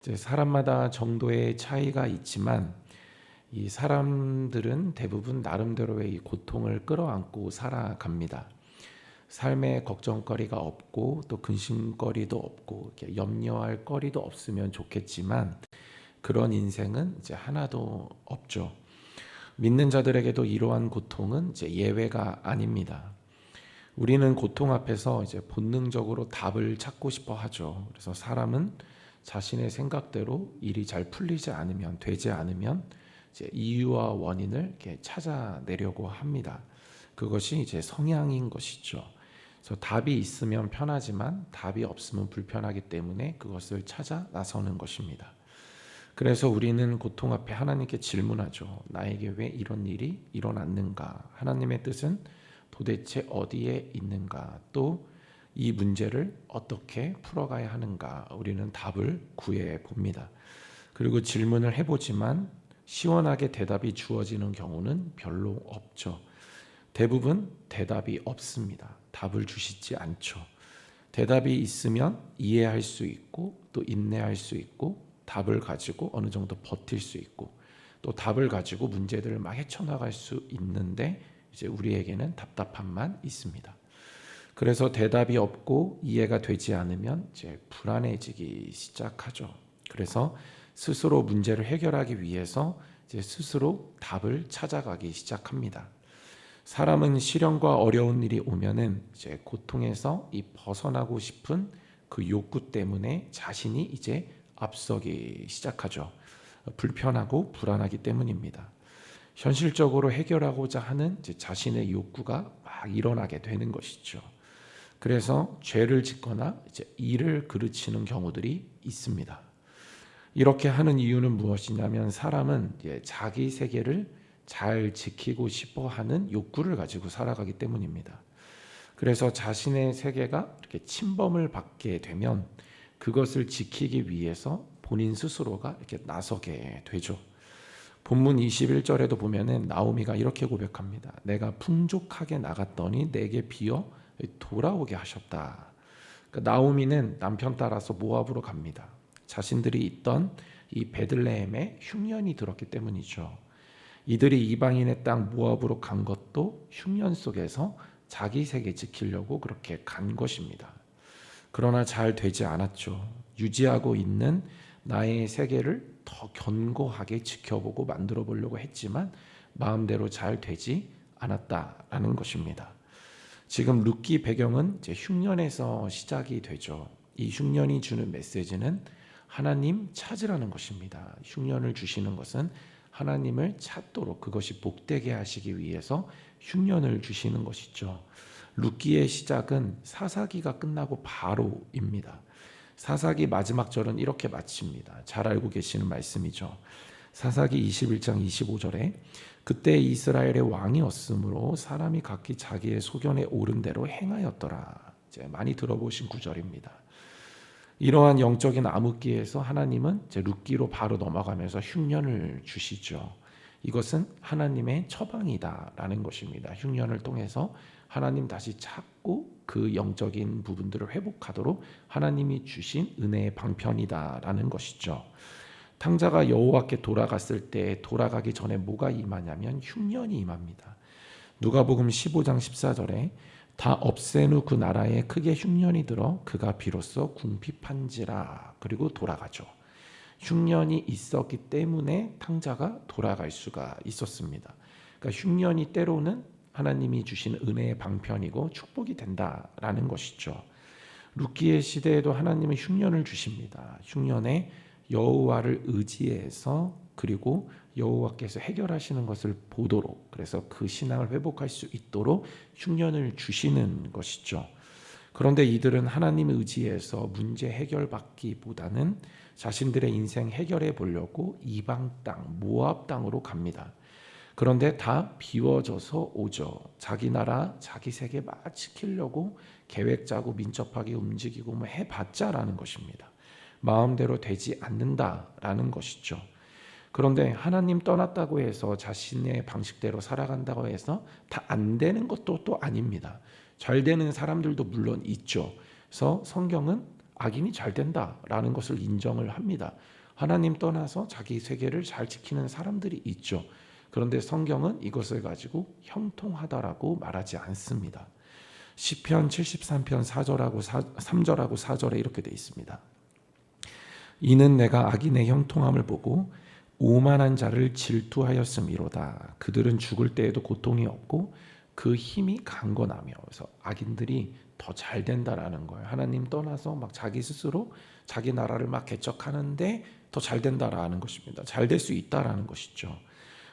이제 사람마다 정도의 차이가 있지만 이 사람들은 대부분 나름대로의 이 고통을 끌어안고 살아갑니다. 삶에 걱정거리가 없고 또 근심거리도 없고 이렇게 염려할 거리도 없으면 좋겠지만 그런 인생은 이제 하나도 없죠. 믿는 자들에게도 이러한 고통은 이제 예외가 아닙니다. 우리는 고통 앞에서 이제 본능적으로 답을 찾고 싶어 하죠. 그래서 사람은 자신의 생각대로 일이 잘 풀리지 않으면, 되지 않으면 이제 이유와 원인을 이렇게 찾아내려고 합니다. 그것이 이제 성향인 것이죠. 그래서 답이 있으면 편하지만 답이 없으면 불편하기 때문에 그것을 찾아 나서는 것입니다. 그래서 우리는 고통 앞에 하나님께 질문하죠. 나에게 왜 이런 일이 일어났는가? 하나님의 뜻은 도대체 어디에 있는가? 또 이 문제를 어떻게 풀어가야 하는가? 우리는 답을 구해 봅니다. 그리고 질문을 해보지만 시원하게 대답이 주어지는 경우는 별로 없죠. 대부분 대답이 없습니다. 답을 주시지 않죠. 대답이 있으면 이해할 수 있고 또 인내할 수 있고 답을 가지고 어느 정도 버틸 수 있고 또 답을 가지고 문제들을 막 헤쳐나갈 수 있는데 이제 우리에게는 답답함만 있습니다. 그래서 대답이 없고 이해가 되지 않으면 이제 불안해지기 시작하죠. 그래서 스스로 문제를 해결하기 위해서 이제 스스로 답을 찾아가기 시작합니다. 사람은 시련과 어려운 일이 오면은 이제 고통에서 이 벗어나고 싶은 그 욕구 때문에 자신이 이제 앞서기 시작하죠. 불편하고 불안하기 때문입니다. 현실적으로 해결하고자 하는 이제 자신의 욕구가 막 일어나게 되는 것이죠. 그래서 죄를 짓거나 이제 일을 그르치는 경우들이 있습니다. 이렇게 하는 이유는 무엇이냐면 사람은 이제 자기 세계를 잘 지키고 싶어 하는 욕구를 가지고 살아가기 때문입니다. 그래서 자신의 세계가 이렇게 침범을 받게 되면 그것을 지키기 위해서 본인 스스로가 이렇게 나서게 되죠. 본문 21절에도 보면은 나오미가 이렇게 고백합니다. 내가 풍족하게 나갔더니 내게 비어 돌아오게 하셨다. 그러니까 나오미는 남편 따라서 모압으로 갑니다. 자신들이 있던 이 베들레헴에 흉년이 들었기 때문이죠. 이들이 이방인의 땅 모압으로 간 것도 흉년 속에서 자기 세계 지키려고 그렇게 간 것입니다. 그러나 잘 되지 않았죠. 유지하고 있는 나의 세계를 더 견고하게 지켜보고 만들어 보려고 했지만 마음대로 잘 되지 않았다라는 것입니다. 지금 룻기 배경은 이제 흉년에서 시작이 되죠. 이 흉년이 주는 메시지는 하나님 찾으라는 것입니다. 흉년을 주시는 것은 하나님을 찾도록 그것이 복되게 하시기 위해서 흉년을 주시는 것이죠. 룻기의 시작은 사사기가 끝나고 바로입니다. 사사기 마지막 절은 이렇게 마칩니다. 잘 알고 계시는 말씀이죠. 사사기 21장 25절에 그때 이스라엘의 왕이었으므로 사람이 각기 자기의 소견에 오른 대로 행하였더라. 이제 많이 들어보신 구절입니다. 이러한 영적인 암흑기에서 하나님은 이제 룻기로 바로 넘어가면서 흉년을 주시죠. 이것은 하나님의 처방이다라는 것입니다. 흉년을 통해서 하나님 다시 찾고 그 영적인 부분들을 회복하도록 하나님이 주신 은혜의 방편이다라는 것이죠. 탕자가 여호와께 돌아갔을 때 돌아가기 전에 뭐가 임하냐면 흉년이 임합니다. 누가복음 15장 14절에 다 없앤 후 그 나라에 크게 흉년이 들어 그가 비로소 궁핍한지라. 그리고 돌아가죠. 흉년이 있었기 때문에 탕자가 돌아갈 수가 있었습니다. 그러니까 흉년이 때로는 하나님이 주신 은혜의 방편이고 축복이 된다라는 것이죠. 룻기의 시대에도 하나님은 흉년을 주십니다. 흉년에 여호와를 의지해서 그리고 여호와께서 해결하시는 것을 보도록, 그래서 그 신앙을 회복할 수 있도록 흉년을 주시는 것이죠. 그런데 이들은 하나님을 의지해서 문제 해결받기보다는 자신들의 인생 해결해 보려고 이방 땅, 모압 땅으로 갑니다. 그런데 다 비워져서 오죠. 자기 나라, 자기 세계 막 지키려고 계획 짜고 민첩하게 움직이고 뭐 해봤자라는 것입니다. 마음대로 되지 않는다라는 것이죠. 그런데 하나님 떠났다고 해서 자신의 방식대로 살아간다고 해서 다 안 되는 것도 또 아닙니다. 잘 되는 사람들도 물론 있죠. 그래서 성경은 악인이 잘 된다라는 것을 인정을 합니다. 하나님 떠나서 자기 세계를 잘 지키는 사람들이 있죠. 그런데 성경은 이것을 가지고 형통하다라고 말하지 않습니다. 시편 73편 3절하고 4절에 이렇게 되어 있습니다. 이는 내가 악인의 형통함을 보고 오만한 자를 질투하였음이로다. 그들은 죽을 때에도 고통이 없고 그 힘이 강건하며. 그래서 악인들이 더 잘 된다라는 거예요. 하나님 떠나서 막 자기 스스로 자기 나라를 막 개척하는데 더 잘 된다라는 것입니다. 잘 될 수 있다라는 것이죠.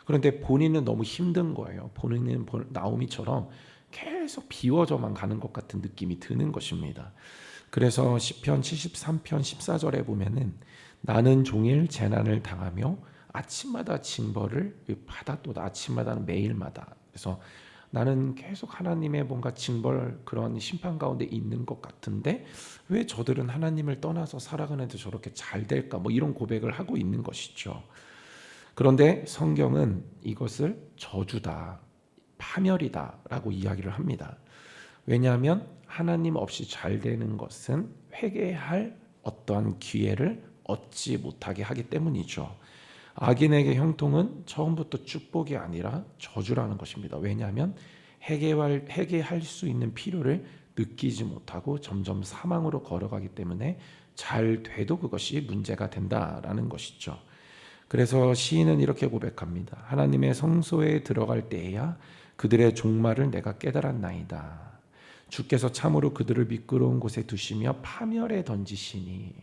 그런데 본인은 너무 힘든 거예요. 본인은 나오미처럼 계속 비워져만 가는 것 같은 느낌이 드는 것입니다. 그래서 시편 73편 14절에 보면은 나는 종일 재난을 당하며 아침마다 징벌을 받아, 또 아침마다는 매일마다. 그래서 나는 계속 하나님의 뭔가 징벌, 그런 심판 가운데 있는 것 같은데 왜 저들은 하나님을 떠나서 살아가는데 저렇게 잘 될까, 뭐 이런 고백을 하고 있는 것이죠. 그런데 성경은 이것을 저주다, 파멸이다 라고 이야기를 합니다. 왜냐하면 하나님 없이 잘 되는 것은 회개할 어떠한 기회를 얻지 못하게 하기 때문이죠. 악인에게 형통은 처음부터 축복이 아니라 저주라는 것입니다. 왜냐하면 회개할 수 있는 필요를 느끼지 못하고 점점 사망으로 걸어가기 때문에 잘 돼도 그것이 문제가 된다라는 것이죠. 그래서 시인은 이렇게 고백합니다. 하나님의 성소에 들어갈 때에야 그들의 종말을 내가 깨달았나이다. 주께서 참으로 그들을 미끄러운 곳에 두시며 파멸에 던지시니.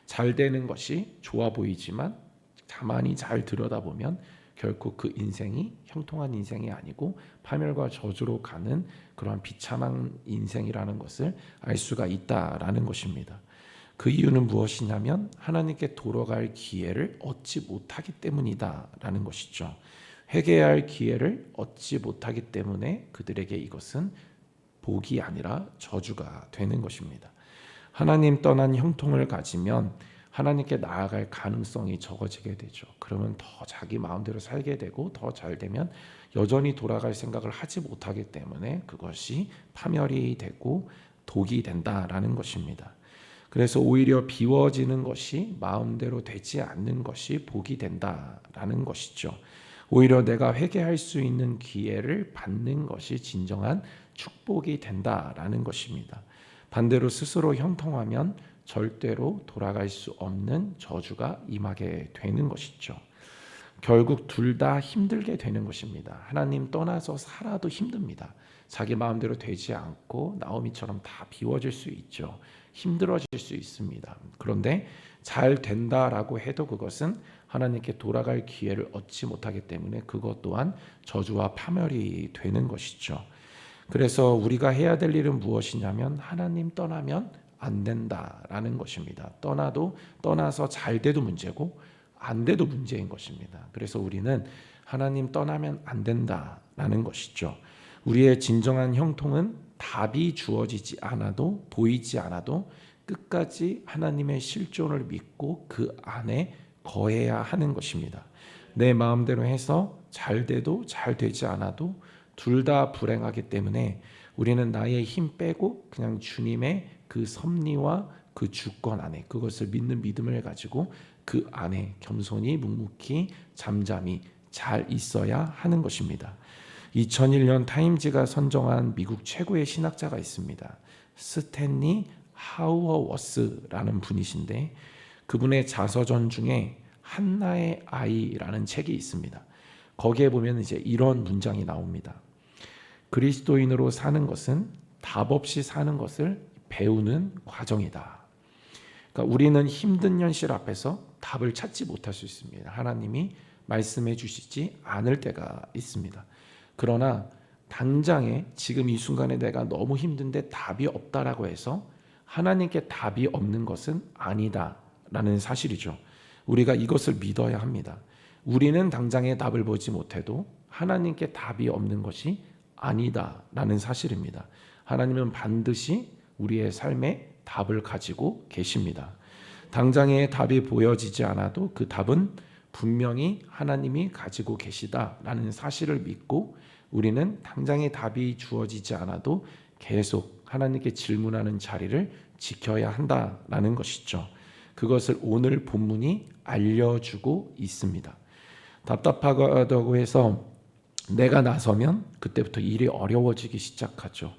잘 되는 것이 좋아 보이지만 가만히 잘 들여다보면 결코 그 인생이 형통한 인생이 아니고 파멸과 저주로 가는 그러한 비참한 인생이라는 것을 알 수가 있다라는 것입니다. 그 이유는 무엇이냐면 하나님께 돌아갈 기회를 얻지 못하기 때문이다라는 것이죠. 회개할 기회를 얻지 못하기 때문에 그들에게 이것은 복이 아니라 저주가 되는 것입니다. 하나님 떠난 형통을 가지면 하나님께 나아갈 가능성이 적어지게 되죠. 그러면 더 자기 마음대로 살게 되고 더 잘 되면 여전히 돌아갈 생각을 하지 못하기 때문에 그것이 파멸이 되고 독이 된다라는 것입니다. 그래서 오히려 비워지는 것이 마음대로 되지 않는 것이 복이 된다라는 것이죠. 오히려 내가 회개할 수 있는 기회를 받는 것이 진정한 축복이 된다라는 것입니다. 반대로 스스로 형통하면 절대로 돌아갈 수 없는 저주가 임하게 되는 것이죠. 결국 둘 다 힘들게 되는 것입니다. 하나님 떠나서 살아도 힘듭니다. 자기 마음대로 되지 않고 나오미처럼 다 비워질 수 있죠. 힘들어질 수 있습니다. 그런데 잘 된다라고 해도 그것은 하나님께 돌아갈 기회를 얻지 못하기 때문에 그것 또한 저주와 파멸이 되는 것이죠. 그래서 우리가 해야 될 일은 무엇이냐면 하나님 떠나면 안 된다라는 것입니다. 떠나서 잘 돼도 문제고 안 돼도 문제인 것입니다. 그래서 우리는 하나님 떠나면 안 된다라는 것이죠. 우리의 진정한 형통은 답이 주어지지 않아도 보이지 않아도 끝까지 하나님의 실존을 믿고 그 안에 거해야 하는 것입니다. 내 마음대로 해서 잘 돼도 잘 되지 않아도 둘 다 불행하기 때문에 우리는 나의 힘 빼고 그냥 주님의 그 섭리와 그 주권 안에 그것을 믿는 믿음을 가지고 그 안에 겸손히 묵묵히 잠잠히 잘 있어야 하는 것입니다. 2001년 타임지가 선정한 미국 최고의 신학자가 있습니다. 스탠리 하우어워스라는 분이신데 그분의 자서전 중에 한나의 아이라는 책이 있습니다. 거기에 보면 이제 이런 문장이 나옵니다. 그리스도인으로 사는 것은 답 없이 사는 것을 배우는 과정이다. 그러니까 우리는 힘든 현실 앞에서 답을 찾지 못할 수 있습니다. 하나님이 말씀해 주시지 않을 때가 있습니다. 그러나 당장에 지금 이 순간에 내가 너무 힘든데 답이 없다라고 해서 하나님께 답이 없는 것은 아니다라는 사실이죠. 우리가 이것을 믿어야 합니다. 우리는 당장에 답을 보지 못해도 하나님께 답이 없는 것이 아니다라는 사실입니다. 하나님은 반드시 우리의 삶에 답을 가지고 계십니다. 당장에 답이 보여지지 않아도 그 답은 분명히 하나님이 가지고 계시다라는 사실을 믿고 우리는 당장에 답이 주어지지 않아도 계속 하나님께 질문하는 자리를 지켜야 한다라는 것이죠. 그것을 오늘 본문이 알려주고 있습니다. 답답하다고 해서 내가 나서면 그때부터 일이 어려워지기 시작하죠.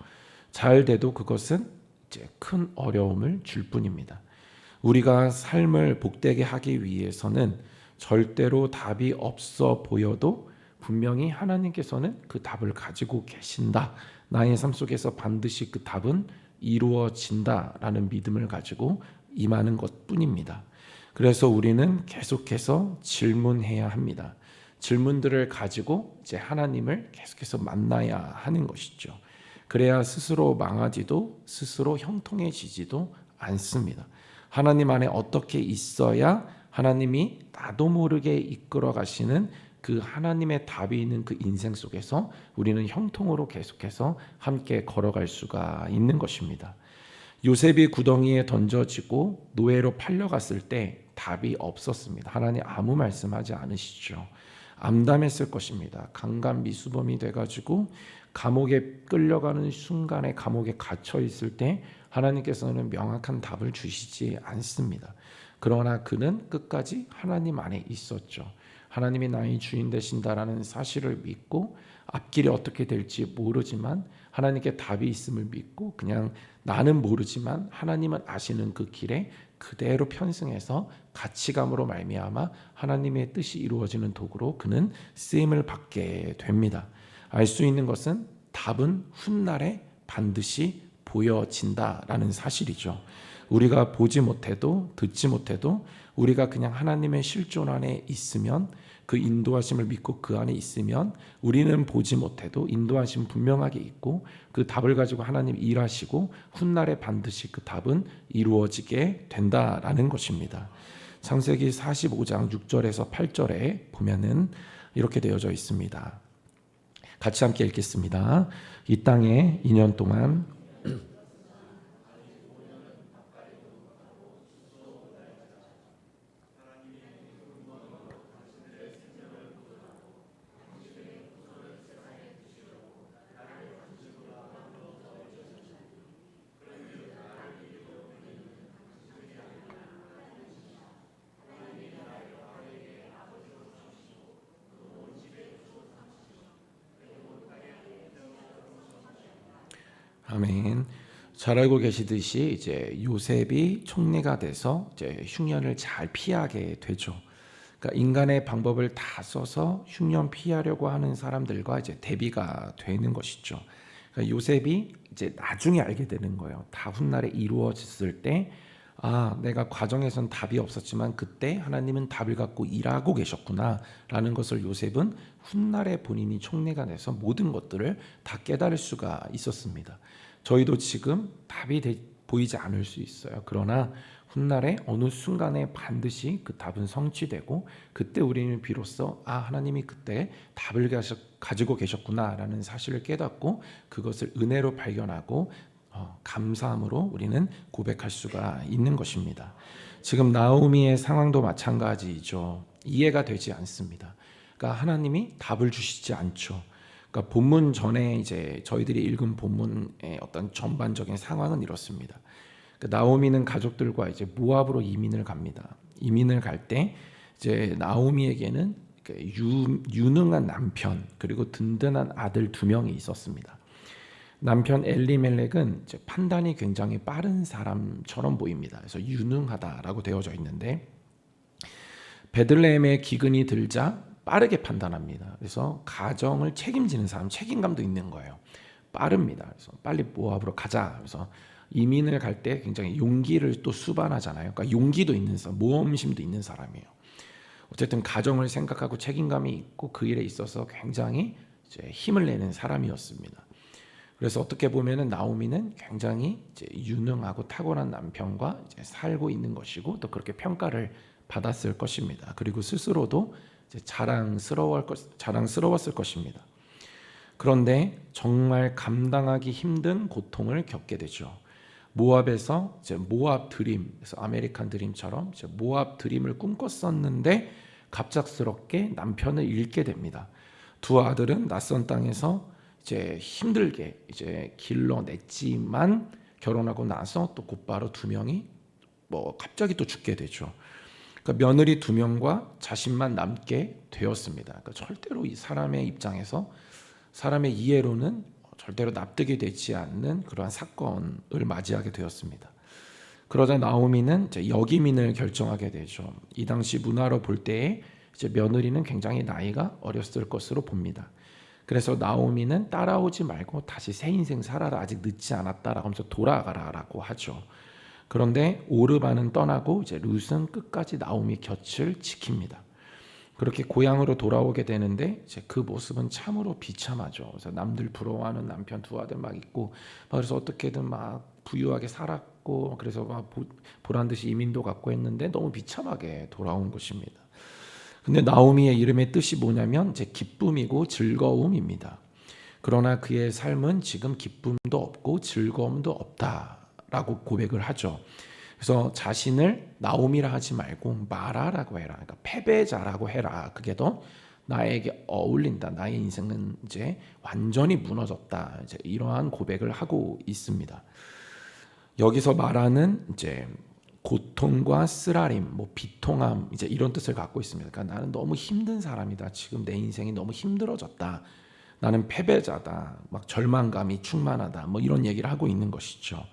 잘 돼도 그것은 이제 큰 어려움을 줄 뿐입니다. 우리가 삶을 복되게 하기 위해서는 절대로 답이 없어 보여도 분명히 하나님께서는 그 답을 가지고 계신다. 나의 삶 속에서 반드시 그 답은 이루어진다라는 믿음을 가지고 임하는 것뿐입니다. 그래서 우리는 계속해서 질문해야 합니다. 질문들을 가지고 이제 하나님을 계속해서 만나야 하는 것이죠. 그래야 스스로 망하지도 스스로 형통해지지도 않습니다. 하나님 안에 어떻게 있어야 하나님이 나도 모르게 이끌어 가시는 그 하나님의 답이 있는 그 인생 속에서 우리는 형통으로 계속해서 함께 걸어갈 수가 있는 것입니다. 요셉이 구덩이에 던져지고 노예로 팔려갔을 때 답이 없었습니다. 하나님 아무 말씀하지 않으시죠. 암담했을 것입니다. 강간미수범이 돼가지고 감옥에 끌려가는 순간에 감옥에 갇혀 있을 때 하나님께서는 명확한 답을 주시지 않습니다. 그러나 그는 끝까지 하나님 안에 있었죠. 하나님이 나의 주인 되신다라는 사실을 믿고 앞길이 어떻게 될지 모르지만 하나님께 답이 있음을 믿고 그냥 나는 모르지만 하나님은 아시는 그 길에 그대로 편승해서 가치감으로 말미암아 하나님의 뜻이 이루어지는 도구로 그는 쓰임을 받게 됩니다. 알 수 있는 것은 답은 훗날에 반드시 보여진다라는 사실이죠. 우리가 보지 못해도 듣지 못해도 우리가 그냥 하나님의 실존 안에 있으면 그 인도하심을 믿고 그 안에 있으면 우리는 보지 못해도 인도하심 분명하게 있고 그 답을 가지고 하나님 일하시고 훗날에 반드시 그 답은 이루어지게 된다라는 것입니다. 창세기 45장 6절에서 8절에 보면은 이렇게 되어져 있습니다. 같이 함께 읽겠습니다. 이 땅에 2년 동안 아멘. 잘 알고 계시듯이 이제 요셉이 총리가 돼서 이제 흉년을 잘 피하게 되죠. 그러니까 인간의 방법을 다 써서 흉년 피하려고 하는 사람들과 이제 대비가 되는 것이죠. 그러니까 요셉이 이제 나중에 알게 되는 거예요. 다 훗날에 이루어졌을 때, 아, 내가 과정에선 답이 없었지만 그때 하나님은 답을 갖고 일하고 계셨구나라는 것을 요셉은 훗날에 본인이 총리가 돼서 모든 것들을 다 깨달을 수가 있었습니다. 저희도 지금 답이 보이지 않을 수 있어요. 그러나 훗날에 어느 순간에 반드시 그 답은 성취되고 그때 우리는 비로소 아, 하나님이 그때 답을 가지고 계셨구나라는 사실을 깨닫고 그것을 은혜로 발견하고 감사함으로 우리는 고백할 수가 있는 것입니다. 지금 나오미의 상황도 마찬가지죠. 이해가 되지 않습니다. 그러니까 하나님이 답을 주시지 않죠. 그러니까 본문 전에 이제 저희들이 읽은 본문의 어떤 전반적인 상황은 이렇습니다. 그러니까 나오미는 가족들과 이제 모압으로 이민을 갑니다. 이민을 갈 때 이제 나오미에게는 유능한 남편 그리고 든든한 아들 2명이 있었습니다. 남편 엘리멜렉은 이제 판단이 굉장히 빠른 사람처럼 보입니다. 그래서 유능하다라고 되어져 있는데 베들레헴의 기근이 들자 빠르게 판단합니다. 그래서 가정을 책임지는 사람, 책임감도 있는 거예요. 빠릅니다. 그래서 빨리 모압으로 가자. 그래서 이민을 갈 때 굉장히 용기를 또 수반하잖아요. 그러니까 용기도 있는 사람, 모험심도 있는 사람이에요. 어쨌든 가정을 생각하고 책임감이 있고 그 일에 있어서 굉장히 이제 힘을 내는 사람이었습니다. 그래서 어떻게 보면은 나오미는 굉장히 이제 유능하고 탁월한 남편과 이제 살고 있는 것이고 또 그렇게 평가를 받았을 것입니다. 그리고 스스로도 이제 자랑스러웠을 것입니다. 그런데 정말 감당하기 힘든 고통을 겪게 되죠. 모압에서 이제 모압 드림, 그래서 아메리칸 드림처럼 이제 모압 드림을 꿈꿨었는데 갑작스럽게 남편을 잃게 됩니다. 두 아들은 낯선 땅에서 이제 힘들게 이제 길러냈지만 결혼하고 나서 또 곧바로 두 명이 뭐 갑자기 또 죽게 되죠. 그러니까 며느리 두 명과 자신만 남게 되었습니다. 그러니까 절대로 이 사람의 입장에서 사람의 이해로는 절대로 납득이 되지 않는 그러한 사건을 맞이하게 되었습니다. 그러자 나오미는 이제 역이민을 결정하게 되죠. 이 당시 문화로 볼 때에 이제 며느리는 굉장히 나이가 어렸을 것으로 봅니다. 그래서 나오미는 따라오지 말고 다시 새 인생 살아라, 아직 늦지 않았다라고 하면서 돌아가라라고 하죠. 그런데 오르바는 떠나고 이제 룻은 끝까지 나오미 곁을 지킵니다. 그렇게 고향으로 돌아오게 되는데 이제 그 모습은 참으로 비참하죠. 그래서 남들 부러워하는 남편 두 아들 막 있고, 그래서 어떻게든 막 부유하게 살았고, 그래서 막 보란 듯이 이민도 갔고 했는데 너무 비참하게 돌아온 것입니다. 근데 나오미의 이름의 뜻이 뭐냐면 이제 기쁨이고 즐거움입니다. 그러나 그의 삶은 지금 기쁨도 없고 즐거움도 없다라고 고백을 하죠. 그래서 자신을 나오미라 하지 말고 마라라고 해라. 그러니까 패배자라고 해라. 그게 더 나에게 어울린다. 나의 인생은 이제 완전히 무너졌다. 이제 이러한 고백을 하고 있습니다. 여기서 마라는 이제 고통과 쓰라림, 뭐 비통함, 이제 이런 뜻을 갖고 있습니다. 그러니까 나는 너무 힘든 사람이다. 지금 내 인생이 너무 힘들어졌다. 나는 패배자다. 막 절망감이 충만하다. 뭐 이런 얘기를 하고 있는 것이죠.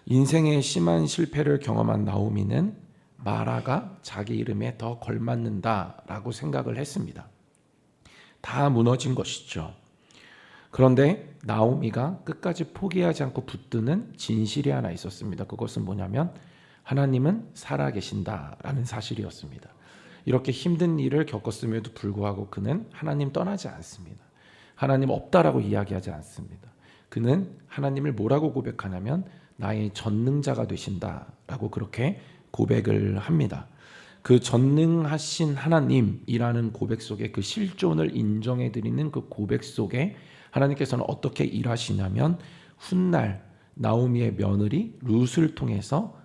인생의 심한 실패를 경험한 나오미는 마라가 자기 이름에 더 걸맞는다라고 생각을 했습니다. 다 무너진 것이죠. 그런데 나오미가 끝까지 포기하지 않고 붙드는 진실이 하나 있었습니다. 그것은 뭐냐면 하나님은 살아계신다라는 사실이었습니다. 이렇게 힘든 일을 겪었음에도 불구하고 그는 하나님 떠나지 않습니다. 하나님 없다라고 이야기하지 않습니다. 그는 하나님을 뭐라고 고백하냐면 나의 전능자가 되신다라고 그렇게 고백을 합니다. 그 전능하신 하나님이라는 고백 속에 그 실존을 인정해드리는 그 고백 속에 하나님께서는 어떻게 일하시냐면 훗날 나오미의 며느리 룻을 통해서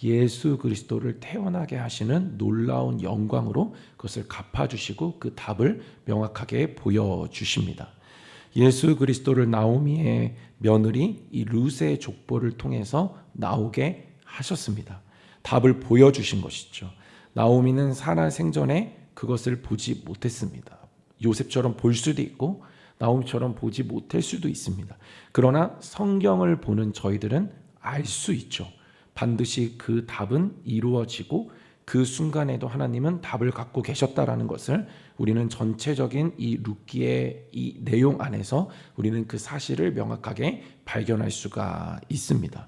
예수 그리스도를 태어나게 하시는 놀라운 영광으로 그것을 갚아주시고 그 답을 명확하게 보여주십니다. 예수 그리스도를 나오미의 며느리 이 룻의 족보를 통해서 나오게 하셨습니다. 답을 보여주신 것이죠. 나오미는 살아 생전에 그것을 보지 못했습니다. 요셉처럼 볼 수도 있고 나오미처럼 보지 못할 수도 있습니다. 그러나 성경을 보는 저희들은 알 수 있죠. 반드시 그 답은 이루어지고 그 순간에도 하나님은 답을 갖고 계셨다라는 것을 우리는 전체적인 이 룻기의 이 내용 안에서 우리는 그 사실을 명확하게 발견할 수가 있습니다.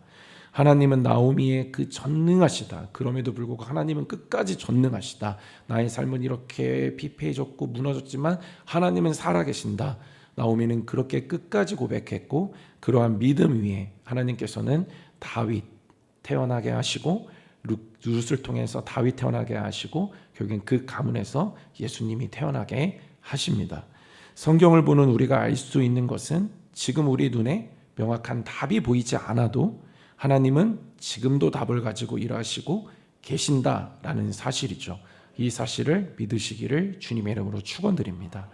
하나님은 나오미의 그 전능하시다. 그럼에도 불구하고 하나님은 끝까지 전능하시다. 나의 삶은 이렇게 피폐해졌고 무너졌지만 하나님은 살아계신다. 나오미는 그렇게 끝까지 고백했고 그러한 믿음 위에 하나님께서는 다윗 태어나게 하시고 룻을 통해서 다윗 태어나게 하시고 결국엔 그 가문에서 예수님이 태어나게 하십니다. 성경을 보는 우리가 알 수 있는 것은 지금 우리 눈에 명확한 답이 보이지 않아도 하나님은 지금도 답을 가지고 일하시고 계신다라는 사실이죠. 이 사실을 믿으시기를 주님의 이름으로 축원드립니다.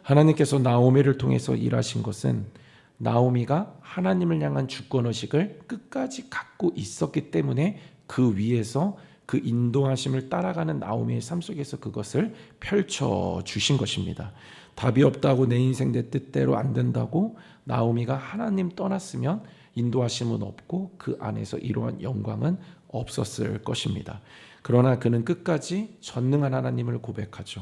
하나님께서 나오미를 통해서 일하신 것은 나오미가 하나님을 향한 주권의식을 끝까지 갖고 있었기 때문에 그 위에서 그 인도하심을 따라가는 나오미의 삶 속에서 그것을 펼쳐주신 것입니다. 답이 없다고 내 인생 내 뜻대로 안 된다고 나오미가 하나님 떠났으면 인도하심은 없고 그 안에서 이러한 영광은 없었을 것입니다. 그러나 그는 끝까지 전능한 하나님을 고백하죠.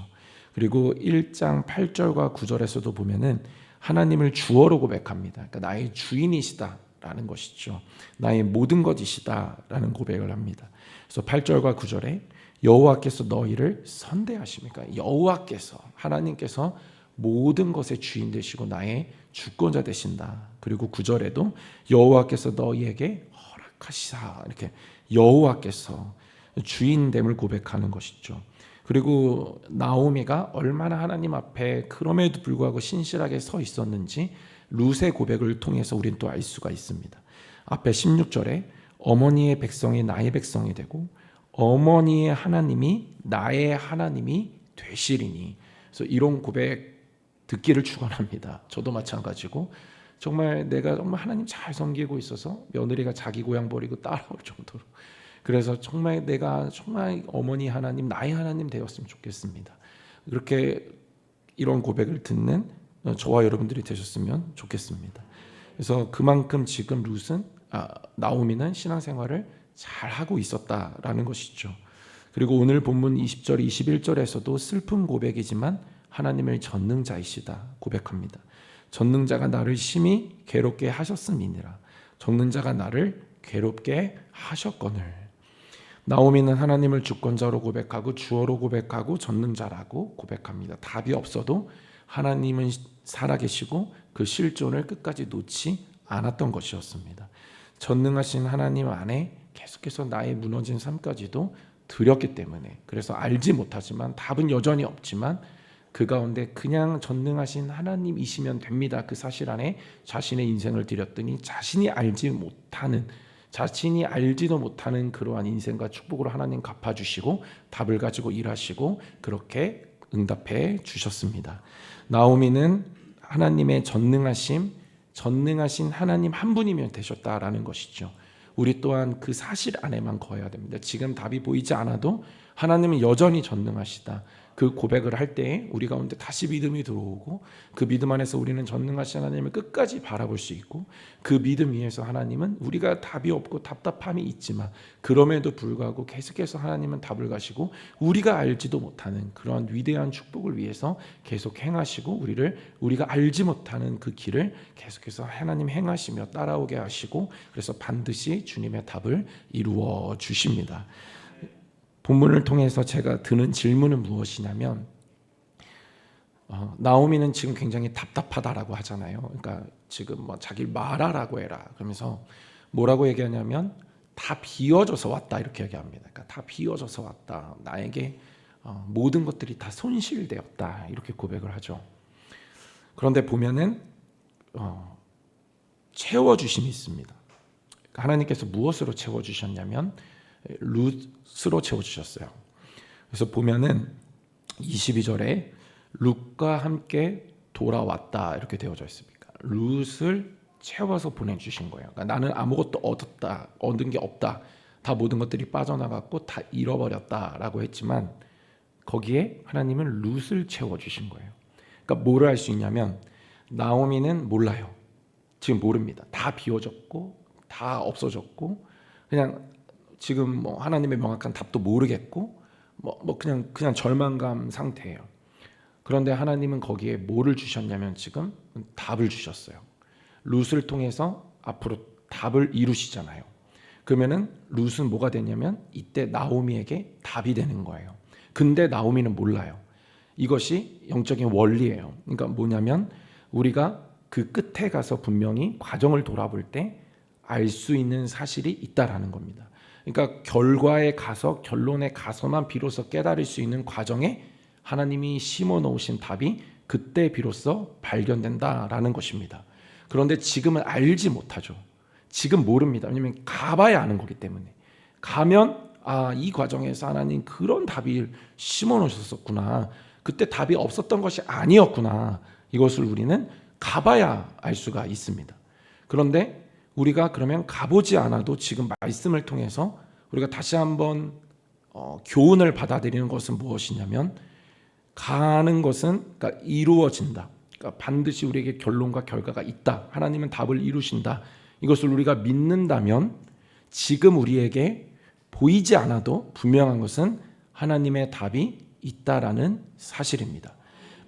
그리고 1장 8절과 9절에서도 보면은 하나님을 주어로 고백합니다. 그러니까 나의 주인이시다라는 것이죠. 나의 모든 것이시다라는 고백을 합니다. 그래서 8절과 9절에 여호와께서 너희를 선대하십니까? 여호와께서 하나님께서 모든 것의 주인 되시고 나의 주권자 되신다. 그리고 9절에도 여호와께서 너희에게 허락하시사 이렇게 여호와께서 주인됨을 고백하는 것이죠. 그리고 나오미가 얼마나 하나님 앞에 그럼에도 불구하고 신실하게 서 있었는지 룻의 고백을 통해서 우리는 또 알 수가 있습니다. 앞에 16절에 어머니의 백성이 나의 백성이 되고 어머니의 하나님이 나의 하나님이 되시리니. 그래서 이런 고백 듣기를 축원합니다. 저도 마찬가지고 정말 내가 정말 하나님 잘 섬기고 있어서 며느리가 자기 고향 버리고 따라올 정도로, 그래서 정말 내가 정말 어머니 하나님, 나의 하나님 되었으면 좋겠습니다. 그렇게 이런 고백을 듣는 저와 여러분들이 되셨으면 좋겠습니다. 그래서 그만큼 지금 나오미는 신앙생활을 잘 하고 있었다라는 것이죠. 그리고 오늘 본문 20절, 21절에서도 슬픈 고백이지만 하나님을 전능자이시다 고백합니다. 전능자가 나를 심히 괴롭게 하셨음이니라. 전능자가 나를 괴롭게 하셨거늘. 나오미는 하나님을 주권자로 고백하고 주어로 고백하고 전능자라고 고백합니다. 답이 없어도 하나님은 살아계시고 그 실존을 끝까지 놓지 않았던 것이었습니다. 전능하신 하나님 안에 계속해서 나의 무너진 삶까지도 드렸기 때문에, 그래서 알지 못하지만 답은 여전히 없지만 그 가운데 그냥 전능하신 하나님이시면 됩니다. 그 사실 안에 자신의 인생을 드렸더니 자신이 알지도 못하는 그러한 인생과 축복으로 하나님 갚아주시고 답을 가지고 일하시고 그렇게 응답해 주셨습니다. 나오미는 하나님의 전능하신 하나님 한 분이면 되셨다라는 것이죠. 우리 또한 그 사실 안에만 거해야 됩니다. 지금 답이 보이지 않아도 하나님은 여전히 전능하시다. 그 고백을 할 때에 우리 가운데 다시 믿음이 들어오고 그 믿음 안에서 우리는 전능하신 하나님을 끝까지 바라볼 수 있고 그 믿음 위에서 하나님은 우리가 답이 없고 답답함이 있지만 그럼에도 불구하고 계속해서 하나님은 답을 가시고 우리가 알지도 못하는 그런 위대한 축복을 위해서 계속 행하시고 우리가 알지 못하는 그 길을 계속해서 하나님 행하시며 따라오게 하시고 그래서 반드시 주님의 답을 이루어 주십니다. 본문을 통해서 제가 드는 질문은 무엇이냐면 나오미는 지금 굉장히 답답하다라고 하잖아요. 그러니까 지금 자기를 말하라고 해라 그러면서 뭐라고 얘기하냐면 다 비워져서 왔다 이렇게 얘기합니다. 그러니까 다 비워져서 왔다. 나에게 모든 것들이 다 손실되었다 이렇게 고백을 하죠. 그런데 보면은 채워주심이 있습니다. 그러니까 하나님께서 무엇으로 채워주셨냐면 룻으로 채워주셨어요. 그래서 보면은 22절에 룻과 함께 돌아왔다 이렇게 되어져 있습니다. 룻을 채워서 보내주신 거예요. 그러니까 나는 아무것도 얻은 게 없다. 다 모든 것들이 빠져나갔고 다 잃어버렸다라고 했지만 거기에 하나님은 룻을 채워주신 거예요. 그러니까 뭐를 할 수 있냐면 나오미는 몰라요. 지금 모릅니다. 다 비워졌고 다 없어졌고 그냥 지금 하나님의 명확한 답도 모르겠고 그냥 절망감 상태예요. 그런데 하나님은 거기에 뭐를 주셨냐면 지금 답을 주셨어요. 룻을 통해서 앞으로 답을 이루시잖아요. 그러면은 룻은 뭐가 되냐면 이때 나오미에게 답이 되는 거예요. 근데 나오미는 몰라요. 이것이 영적인 원리예요. 그러니까 뭐냐면 우리가 그 끝에 가서 분명히 과정을 돌아볼 때 알 수 있는 사실이 있다라는 겁니다. 그러니까 결론에 가서만 비로소 깨달을 수 있는 과정에 하나님이 심어 놓으신 답이 그때 비로소 발견된다라는 것입니다. 그런데 지금은 알지 못하죠. 지금 모릅니다. 왜냐하면 가봐야 아는 거기 때문에. 가면 이 과정에서 하나님 그런 답을 심어 놓으셨었구나. 그때 답이 없었던 것이 아니었구나. 이것을 우리는 가봐야 알 수가 있습니다. 그런데 우리가 그러면 가보지 않아도 지금 말씀을 통해서 우리가 다시 한번 교훈을 받아들이는 것은 무엇이냐면 가는 것은 그러니까 이루어진다. 그러니까 반드시 우리에게 결론과 결과가 있다. 하나님은 답을 이루신다. 이것을 우리가 믿는다면 지금 우리에게 보이지 않아도 분명한 것은 하나님의 답이 있다라는 사실입니다.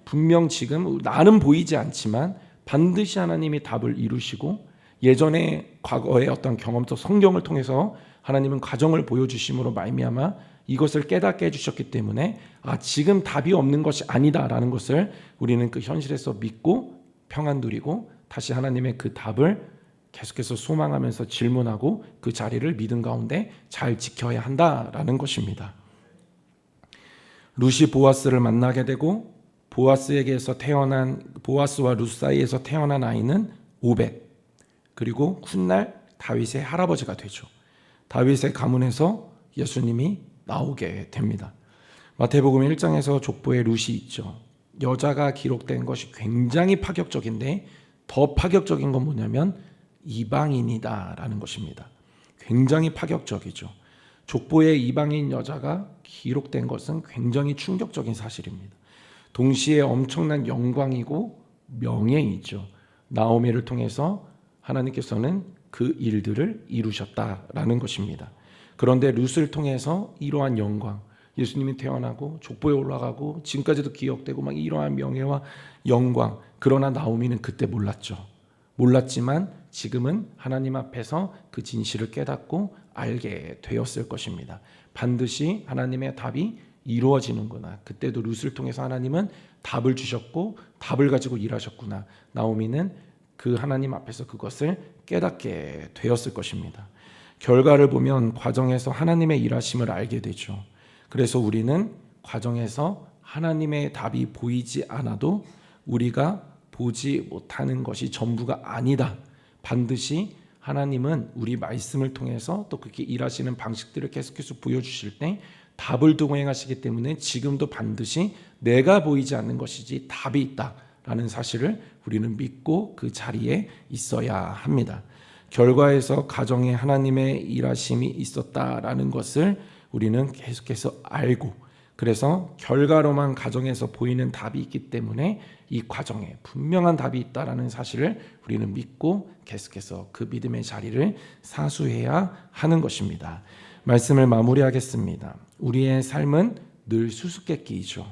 분명 지금 나는 보이지 않지만 반드시 하나님이 답을 이루시고 예전에 과거의 어떤 경험도 성경을 통해서 하나님은 과정을 보여주심으로 말미암아 이것을 깨닫게 해주셨기 때문에 지금 답이 없는 것이 아니다라는 것을 우리는 그 현실에서 믿고 평안 누리고 다시 하나님의 그 답을 계속해서 소망하면서 질문하고 그 자리를 믿음 가운데 잘 지켜야 한다라는 것입니다. 룻이 보아스를 만나게 되고 보아스와 룻 사이에서 태어난 아이는 오벳, 그리고 훗날 다윗의 할아버지가 되죠. 다윗의 가문에서 예수님이 나오게 됩니다. 마태복음 1장에서 족보에 룻이 있죠. 여자가 기록된 것이 굉장히 파격적인데 더 파격적인 건 뭐냐면 이방인이다라는 것입니다. 굉장히 파격적이죠. 족보에 이방인 여자가 기록된 것은 굉장히 충격적인 사실입니다. 동시에 엄청난 영광이고 명예이죠. 나오미를 통해서 하나님께서는 그 일들을 이루셨다라는 것입니다. 그런데 룻을 통해서 이러한 영광, 예수님이 태어나고 족보에 올라가고 지금까지도 기억되고 막 이러한 명예와 영광, 그러나 나오미는 그때 몰랐지만 지금은 하나님 앞에서 그 진실을 깨닫고 알게 되었을 것입니다. 반드시 하나님의 답이 이루어지는구나. 그때도 룻을 통해서 하나님은 답을 주셨고 답을 가지고 일하셨구나. 나오미는 그 하나님 앞에서 그것을 깨닫게 되었을 것입니다. 결과를 보면 과정에서 하나님의 일하심을 알게 되죠. 그래서 우리는 과정에서 하나님의 답이 보이지 않아도 우리가 보지 못하는 것이 전부가 아니다. 반드시 하나님은 우리 말씀을 통해서 또 그렇게 일하시는 방식들을 계속해서 보여주실 때 답을 두고 행하시기 때문에 지금도 반드시 내가 보이지 않는 것이지 답이 있다라는 사실을 우리는 믿고 그 자리에 있어야 합니다. 결과에서 가정에 하나님의 일하심이 있었다라는 것을 우리는 계속해서 알고, 그래서 결과로만 가정에서 보이는 답이 있기 때문에 이 과정에 분명한 답이 있다라는 사실을 우리는 믿고 계속해서 그 믿음의 자리를 사수해야 하는 것입니다. 말씀을 마무리하겠습니다. 우리의 삶은 늘 수수께끼이죠.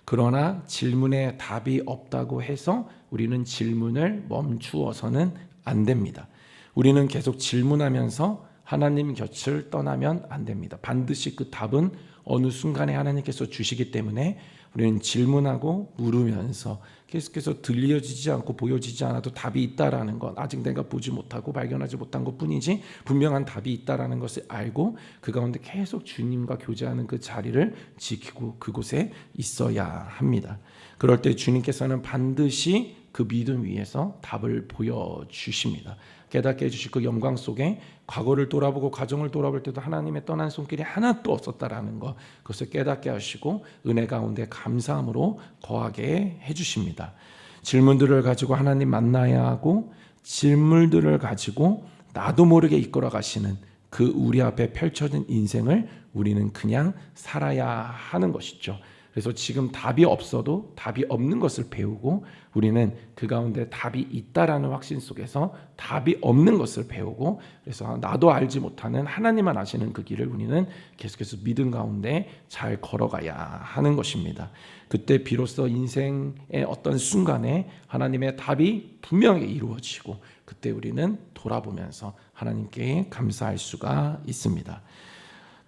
그러나 질문에 답이 없다고 해서 우리는 질문을 멈추어서는 안 됩니다. 우리는 계속 질문하면서 하나님 곁을 떠나면 안 됩니다. 반드시 그 답은 어느 순간에 하나님께서 주시기 때문에 우리는 질문하고 물으면서 계속해서 들려지지 않고 보여지지 않아도 답이 있다라는 것, 아직 내가 보지 못하고 발견하지 못한 것뿐이지 분명한 답이 있다라는 것을 알고 그 가운데 계속 주님과 교제하는 그 자리를 지키고 그곳에 있어야 합니다. 그럴 때 주님께서는 반드시 그 믿음 위에서 답을 보여주십니다. 깨닫게 해주실 그 영광 속에 과거를 돌아보고 가정을 돌아볼 때도 하나님의 떠난 손길이 하나도 없었다라는 것, 그것을 깨닫게 하시고 은혜 가운데 감사함으로 거하게 해주십니다. 질문들을 가지고 하나님 만나야 하고 질문들을 가지고 나도 모르게 이끌어 가시는 그 우리 앞에 펼쳐진 인생을 우리는 그냥 살아야 하는 것이죠. 그래서 지금 답이 없어도 답이 없는 것을 배우고 우리는 그 가운데 답이 있다라는 확신 속에서 답이 없는 것을 배우고, 그래서 나도 알지 못하는 하나님만 아시는 그 길을 우리는 계속해서 믿음 가운데 잘 걸어가야 하는 것입니다. 그때 비로소 인생의 어떤 순간에 하나님의 답이 분명히 이루어지고 그때 우리는 돌아보면서 하나님께 감사할 수가 있습니다.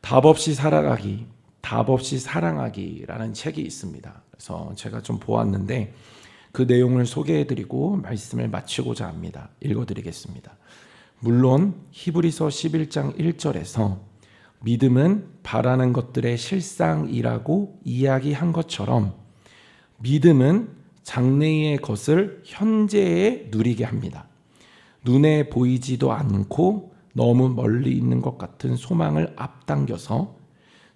답 없이 살아가기, 답 없이 사랑하기라는 책이 있습니다. 그래서 제가 좀 보았는데 그 내용을 소개해드리고 말씀을 마치고자 합니다. 읽어드리겠습니다. 물론 히브리서 11장 1절에서 믿음은 바라는 것들의 실상이라고 이야기한 것처럼 믿음은 장래의 것을 현재에 누리게 합니다. 눈에 보이지도 않고 너무 멀리 있는 것 같은 소망을 앞당겨서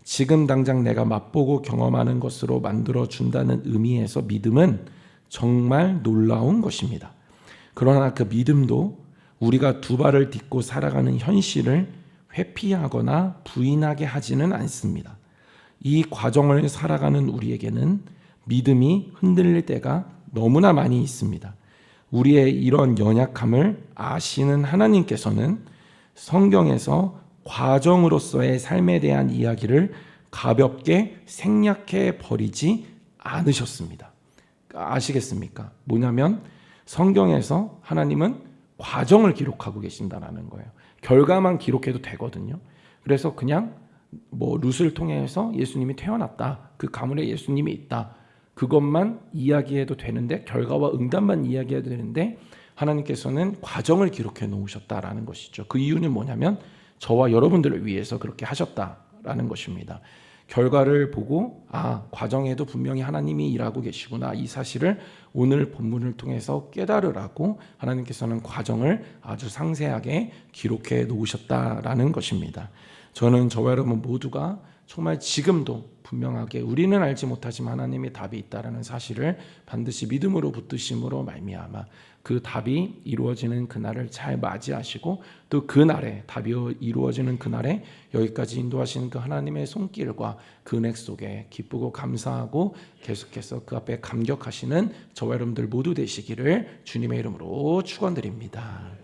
지금 당장 내가 맛보고 경험하는 것으로 만들어준다는 의미에서 믿음은 정말 놀라운 것입니다. 그러나 그 믿음도 우리가 두 발을 딛고 살아가는 현실을 회피하거나 부인하게 하지는 않습니다. 이 과정을 살아가는 우리에게는 믿음이 흔들릴 때가 너무나 많이 있습니다. 우리의 이런 연약함을 아시는 하나님께서는 성경에서 과정으로서의 삶에 대한 이야기를 가볍게 생략해 버리지 않으셨습니다. 아시겠습니까? 뭐냐면 성경에서 하나님은 과정을 기록하고 계신다는 거예요. 결과만 기록해도 되거든요. 그래서 그냥 룻을 통해서 예수님이 태어났다, 그 가문에 예수님이 있다, 그것만 이야기해도 되는데, 결과와 응답만 이야기해도 되는데 하나님께서는 과정을 기록해 놓으셨다라는 것이죠. 그 이유는 뭐냐면 저와 여러분들을 위해서 그렇게 하셨다라는 것입니다. 결과를 보고 과정에도 분명히 하나님이 일하고 계시구나, 이 사실을 오늘 본문을 통해서 깨달으라고 하나님께서는 과정을 아주 상세하게 기록해 놓으셨다라는 것입니다. 저는 저와 여러분 모두가 정말 지금도 분명하게 우리는 알지 못하지만 하나님의 답이 있다라는 사실을 반드시 믿음으로 붙드심으로 말미암아 그 답이 이루어지는 그날을 잘 맞이하시고 또 그날에 답이 이루어지는 그날에 여기까지 인도하시는 그 하나님의 손길과 그 은혜 속에 기쁘고 감사하고 계속해서 그 앞에 감격하시는 저와 여러분들 모두 되시기를 주님의 이름으로 축원드립니다.